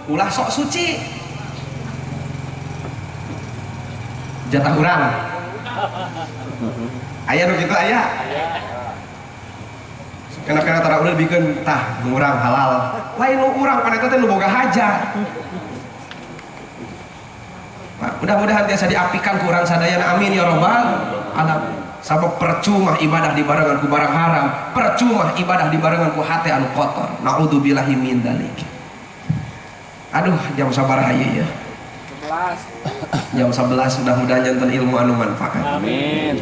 ulah sok suci. Jatah urang aya nu kitu aya kena tara urang bikin tah urang halal lain nu urang paneta teh nu boga hajat. Mudah-mudahan tiasa diapikan ku urang sadayana amin ya rabbal alamin. Sabab percuma ibadah dibarengan ku barang haram, percuma ibadah dibarengan ku hate anu kotor. Naudzubillahi min dzalik. Aduh jam sabaraha ieu ya. Jam 11 mudah-mudahan jantan ilmu anu manfaat.
Amin.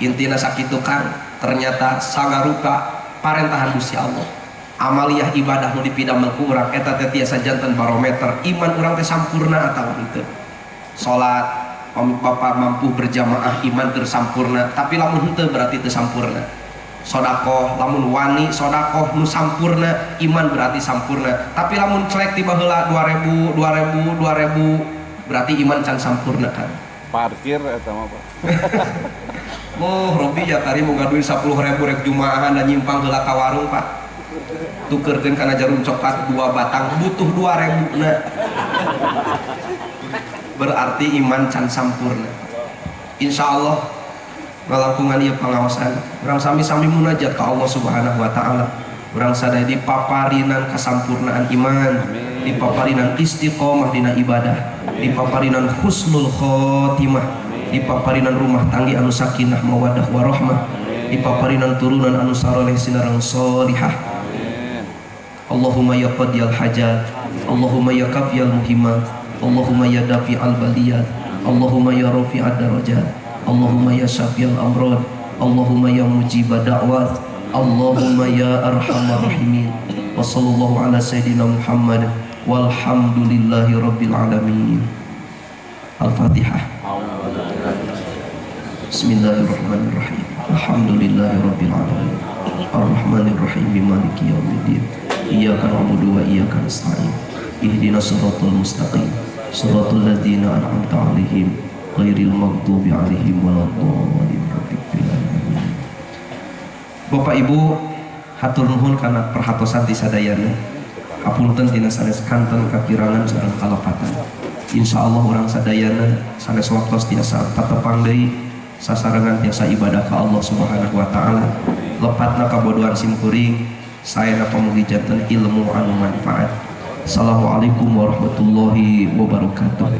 Intina sakitu Kang, ternyata sagaruka parentahan Gusti Allah. Amaliyah ibadah nu dipidamel ku urang eta teh tiasa jantan barometer iman urang teh sampurna atawa henteu. Salat Bapak mampu berjamaah iman tersampurna, tapi lamun henteu berarti teu sampurna. Sodakoh lamun wani sodakoh nu sampurna iman berarti sampurna, tapi lamun celek tiba heula 2000 berarti iman can sampurna kan.
Parkir eta mah Pak.
Oh, Robi ya tadi mau ngaduin 10.000 rek jumaahan dan nyimpang heula ka warung Pak. Tukeurkeun kana jarum coklat 2 batang butuh 2.000 na. Berarti iman can sampurna. Insyaallah ngalangkungan ieu pangaosan urang sami-sami munajat ka Allah Subhanahu wa taala. Urang sadaya dipaparinan kasampurnaan iman, dipaparinan istiqomah dina ibadah, dipaparinan husnul khotimah, dipaparinan rumah tangga anu sakinah mawaddah warahmah, dipaparinan turunan anu saroleh sinareng solihah. Allahumma ya qadiyal hajat, Allahumma ya kafiyal muhimmat, Allahumma ya dafi'al baliyat, Allahumma ya rafi'ad darajat, Allahumma ya syafiyal amrad, Allahumma ya mujibad da'wat, Allahumma ya arhamar rahimin. Wa sallallahu ala sayyidina Muhammad walhamdulillahi rabbil alamin. Al-Fatihah. Bismillahirrahmanirrahim. Alhamdulillahi rabbil alamin. Ar-Rahmanir Rahim maliki yaumiddin. Iyyaka na'budu wa iyyaka nasta'in. Ihdinas siratal mustaqim. Siratal ladzina an'amta 'alaihim ghairil maghdubi 'alaihim waladdallin. Bapak Ibu hatur nuhun karena perhatosan ti sadayana. Hapunten tina sanes kanten kakirangan sareng kalepatan. Insyaallah urang sadayana sanes waktos tiasa patepang deui sasarengan tiasa ibadah ka Allah Subhanahu wa taala. Lepatna kabodohan simkuring saena pamugi janten ilmu anu manfaat. Assalamualaikum warahmatullahi wabarakatuh.